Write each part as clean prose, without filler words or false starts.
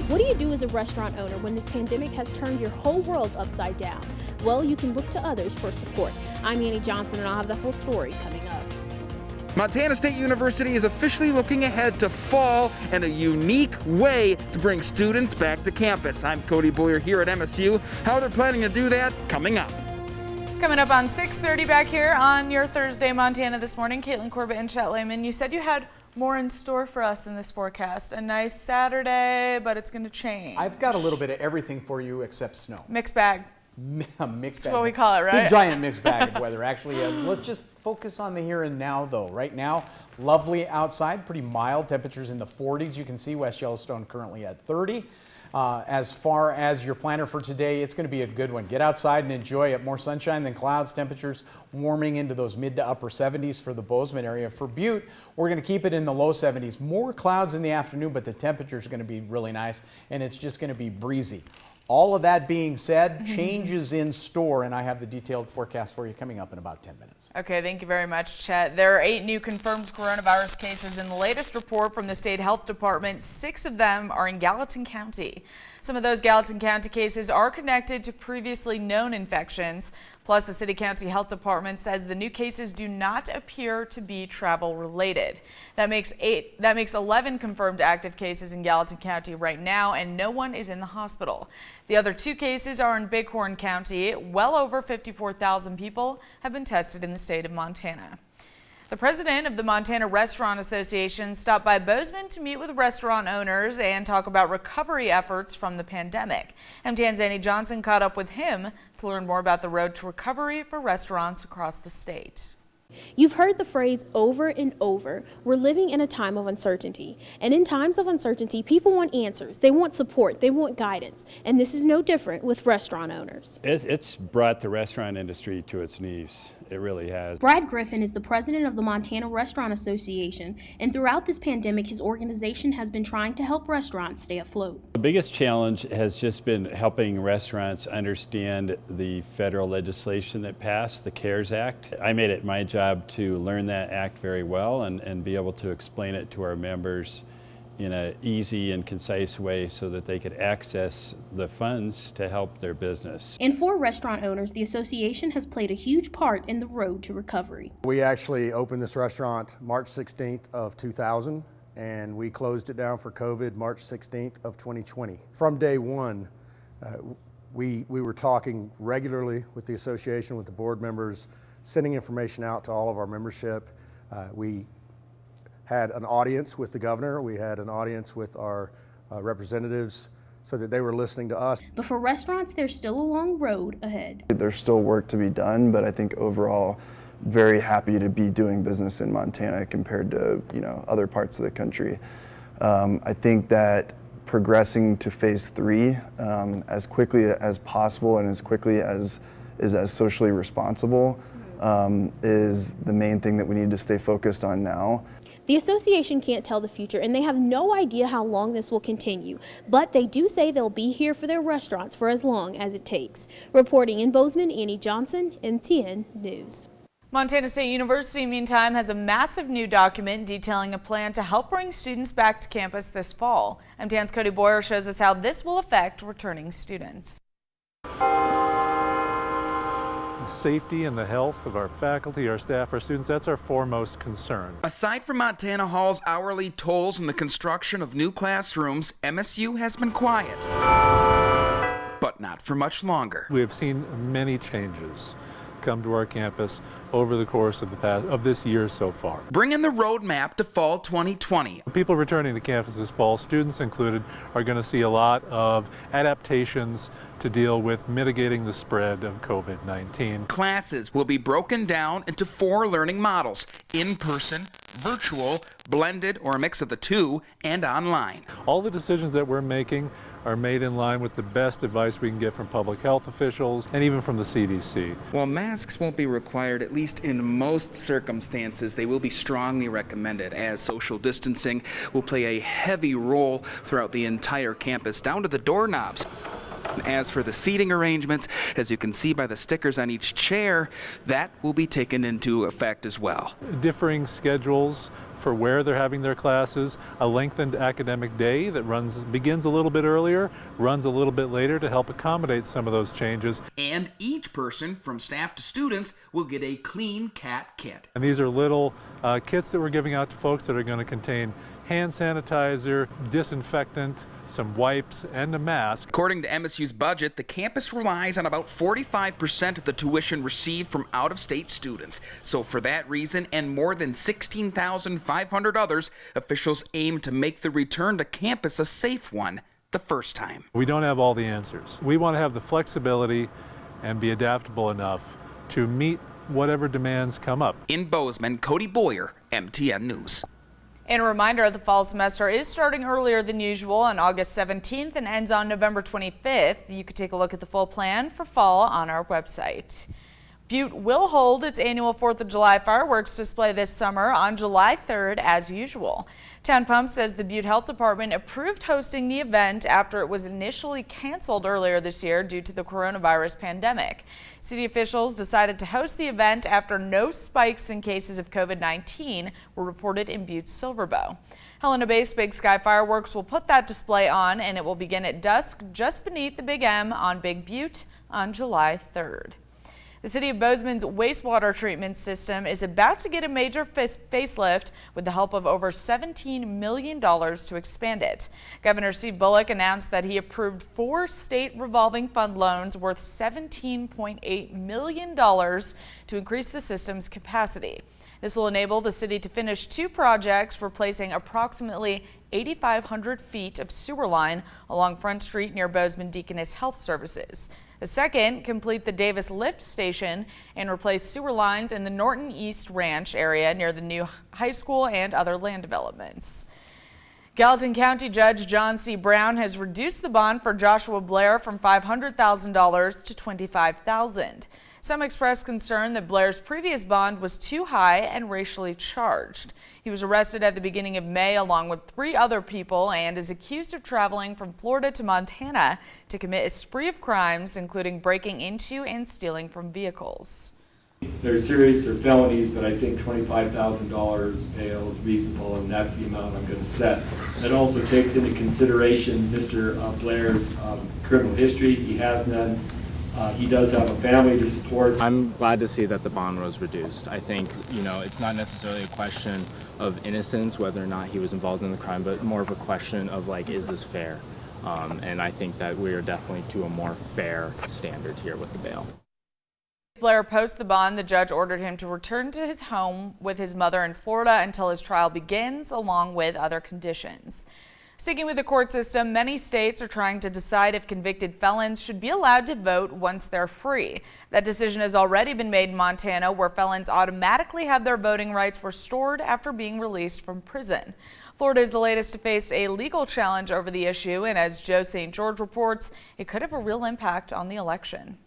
What do you do as a restaurant owner when this pandemic has turned your whole world upside down? Well, you can look to others for support. I'm Annie Johnson, and I'll have the full story coming up. Montana State University is officially looking ahead to fall and a unique way to bring students back to campus. I'm Cody Boyer here at MSU. How they're planning to do that, coming up. Coming up on 6:30 back here on your Thursday Montana This Morning. Caitlin Corbett and Chet Lehman, you said you had more in store for us in this forecast. A nice Saturday, but it's going to change. I've got a little bit of everything for you except snow. Mixed bag. Mixed That's bag. what we call it, right? Big giant mixed bag of weather. Actually, let's just focus on the here and now, though. Right now, lovely outside, pretty mild. Temperatures in the 40s. You can see West Yellowstone currently at 30. As far as your planner for today, it's going to be a good one. Get outside and enjoy it. More sunshine than clouds. Temperatures warming into those mid to upper 70s for the Bozeman area. For Butte, we're going to keep it in the low 70s. More clouds in the afternoon, but the temperature is going to be really nice, and it's just going to be breezy. All of that being said, changes in store, and I have the detailed forecast for you coming up in about 10 minutes. Okay, thank you very much, Chet. There are 8 new confirmed coronavirus cases in the latest report from the state health department. 6 of them are in Gallatin County. Some of those Gallatin County cases are connected to previously known infections. Plus, the city county health department says the new cases do not appear to be travel related. That makes 11 confirmed active cases in Gallatin County right now, and no one is in the hospital. The other 2 cases are in Bighorn County. Well over 54,000 people have been tested in the state of Montana. The president of the Montana Restaurant Association stopped by Bozeman to meet with restaurant owners and talk about recovery efforts from the pandemic. MTN's Annie Johnson caught up with him to learn more about the road to recovery for restaurants across the state. You've heard the phrase over and over. We're living in a time of uncertainty. And in times of uncertainty, people want answers. They want support. They want guidance. And this is no different with restaurant owners. It's brought the restaurant industry to its knees. It really has. Brad Griffin is the president of the Montana Restaurant Association, and throughout this pandemic, his organization has been trying to help restaurants stay afloat. The biggest challenge has just been helping restaurants understand the federal legislation that passed, the CARES Act. I made it my job to learn that act very well and be able to explain it to our members in an easy and concise way so that they could access the funds to help their business. And for restaurant owners, the association has played a huge part in the road to recovery. We actually opened this restaurant March 16th of 2000, and we closed it down for COVID March 16th of 2020. From day one, we were talking regularly with the association, with the board members, sending information out to all of our membership. We had an audience with the governor. We had an audience with our representatives so that they were listening to us. But for restaurants, there's still a long road ahead. There's still work to be done, but I think overall, very happy to be doing business in Montana compared to other parts of the country. I think that progressing to phase 3 as quickly as possible and as quickly as is as socially responsible is the main thing that we need to stay focused on now. The association can't tell the future, and they have no idea how long this will continue, but they do say they'll be here for their restaurants for as long as it takes. Reporting in Bozeman, Annie Johnson, MTN News. Montana State University, meantime, has a massive new document detailing a plan to help bring students back to campus this fall. MTN's Cody Boyer shows us how this will affect returning students. The safety and the health of our faculty, our staff, our students, that's our foremost concern. Aside from Montana Hall's hourly tolls and the construction of new classrooms, MSU has been quiet. But not for much longer. We have seen many changes come to our campus over the course of this year so far. Bring in the roadmap to fall 2020. People returning to campus this fall, students included, are going to see a lot of adaptations to deal with mitigating the spread of COVID-19. Classes will be broken down into 4 learning models: in-person, virtual, blended or a mix of the 2, and online. All the decisions that we're making are made in line with the best advice we can get from public health officials and even from the CDC. While masks won't be required, at least in most circumstances, they will be strongly recommended, as social distancing will play a heavy role throughout the entire campus, down to the doorknobs. As for the seating arrangements, as you can see by the stickers on each chair, that will be taken into effect as well. Differing schedules for where they're having their classes, a lengthened academic day that begins a little bit earlier, runs a little bit later to help accommodate some of those changes. And each person, from staff to students, will get a Clean Cat kit. And these are little kits that we're giving out to folks that are going to contain hand sanitizer, disinfectant, some wipes, and a mask. According to MSU's budget, the campus relies on about 45% of the tuition received from out-of-state students. So for that reason, and more than 16,500 others, officials aim to make the return to campus a safe one the first time. We don't have all the answers. We want to have the flexibility and be adaptable enough to meet whatever demands come up. In Bozeman, Cody Boyer, MTN News. And a reminder, the fall semester is starting earlier than usual on August 17th and ends on November 25th. You can take a look at the full plan for fall on our website. Butte will hold its annual 4th of July fireworks display this summer on July 3rd as usual. Town Pump says the Butte Health Department approved hosting the event after it was initially canceled earlier this year due to the coronavirus pandemic. City officials decided to host the event after no spikes in cases of COVID-19 were reported in Butte's Silverbow. Helena-based Big Sky Fireworks will put that display on, and it will begin at dusk just beneath the Big M on Big Butte on July 3rd. The city of Bozeman's wastewater treatment system is about to get a major facelift with the help of over $17 million to expand it. Governor Steve Bullock announced that he approved 4 state revolving fund loans worth $17.8 million to increase the system's capacity. This will enable the city to finish 2 projects replacing approximately 8,500 feet of sewer line along Front Street near Bozeman Deaconess Health Services. The second, complete the Davis Lift Station and replace sewer lines in the Norton East Ranch area near the new high school and other land developments. Gallatin County Judge John C. Brown has reduced the bond for Joshua Blair from $500,000 to $25,000. Some expressed concern that Blair's previous bond was too high and racially charged. He was arrested at the beginning of May along with 3 other people and is accused of traveling from Florida to Montana to commit a spree of crimes, including breaking into and stealing from vehicles. They're serious, they're felonies, but I think $25,000 bail is reasonable, and that's the amount I'm going to set. That also takes into consideration Mr. Blair's criminal history. He has none. He does have a family to support. I'm glad to see that the bond was reduced. I think, it's not necessarily a question of innocence, whether or not he was involved in the crime, but more of a question of is this fair? And I think that we are definitely to a more fair standard here with the bail. Blair posts the bond, the judge ordered him to return to his home with his mother in Florida until his trial begins, along with other conditions. Sticking with the court system, many states are trying to decide if convicted felons should be allowed to vote once they're free. That decision has already been made in Montana, where felons automatically have their voting rights restored after being released from prison. Florida is the latest to face a legal challenge over the issue, and as Joe St. George reports, it could have a real impact on the election.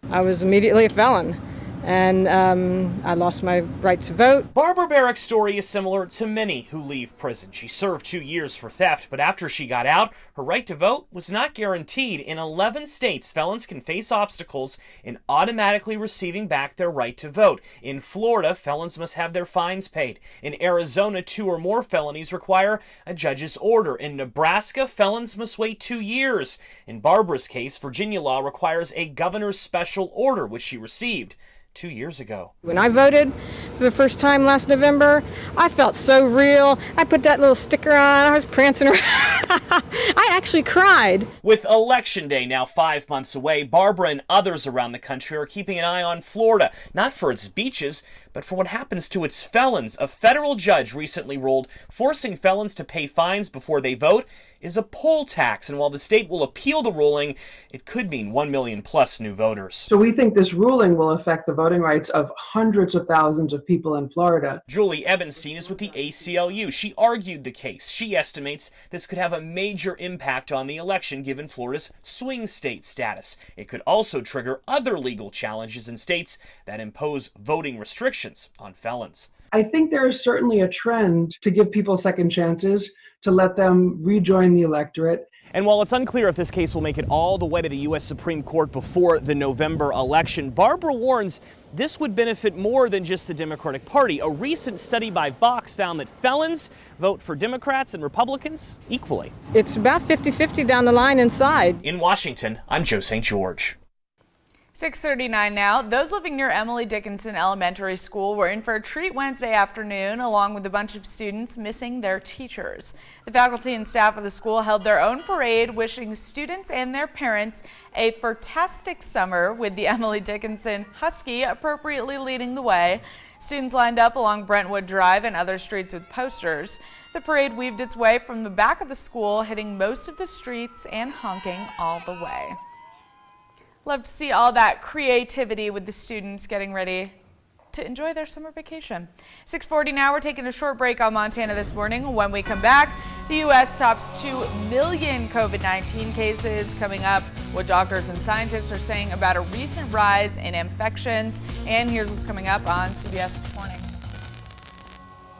I was immediately a felon, and I lost my right to vote. Barbara Barrick's story is similar to many who leave prison. She served 2 years for theft, but after she got out, her right to vote was not guaranteed. In 11 states, felons can face obstacles in automatically receiving back their right to vote. In Florida, felons must have their fines paid. In Arizona, 2 or more felonies require a judge's order. In Nebraska, felons must wait 2 years. In Barbara's case, Virginia law requires a governor's special order, which she received 2 years ago. When I voted for the first time last November, I felt so real. I put that little sticker on, I was prancing around. I actually cried. With Election Day now 5 months away, Barbara and others around the country are keeping an eye on Florida, not for its beaches, but for what happens to its felons. A federal judge recently ruled forcing felons to pay fines before they vote is a poll tax, and while the state will appeal the ruling, it could mean 1 million plus new voters. So we think this ruling will affect the voting rights of hundreds of thousands of people in Florida. Julie Ebenstein is with the ACLU. She argued the case. She estimates this could have a major impact on the election given Florida's swing state status. It could also trigger other legal challenges in states that impose voting restrictions restrictions on felons. I think there is certainly a trend to give people second chances, to let them rejoin the electorate. And while it's unclear if this case will make it all the way to the U.S. Supreme Court before the November election, Barbara warns this would benefit more than just the Democratic Party. A recent study by Vox found that felons vote for Democrats and Republicans equally. It's about 50-50 down the line inside. In Washington, I'm Joe St. George. 6:39 now. Those living near Emily Dickinson Elementary School were in for a treat Wednesday afternoon, along with a bunch of students missing their teachers. The faculty and staff of the school held their own parade, wishing students and their parents a fantastic summer, with the Emily Dickinson Husky appropriately leading the way. Students lined up along Brentwood Drive and other streets with posters. The parade weaved its way from the back of the school, hitting most of the streets and honking all the way. Love to see all that creativity with the students getting ready to enjoy their summer vacation. 6:40 now, we're taking a short break on Montana This Morning. When we come back, the U.S. tops 2 million COVID-19 cases. Coming up, what doctors and scientists are saying about a recent rise in infections. And here's what's coming up on CBS This Morning.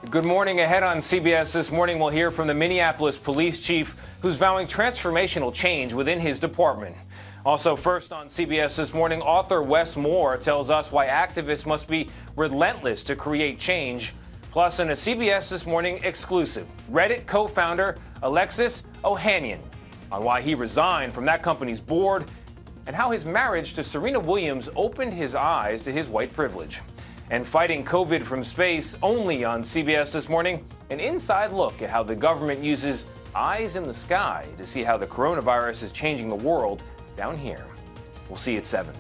Good morning. Ahead on CBS This Morning, we'll hear from the Minneapolis police chief who's vowing transformational change within his department. Also first on CBS This Morning, author Wes Moore tells us why activists must be relentless to create change. Plus, in a CBS This Morning exclusive, Reddit co-founder Alexis Ohanian on why he resigned from that company's board and how his marriage to Serena Williams opened his eyes to his white privilege. And fighting COVID from space, only on CBS This Morning, an inside look at how the government uses eyes in the sky to see how the coronavirus is changing the world down here. We'll see you at 7.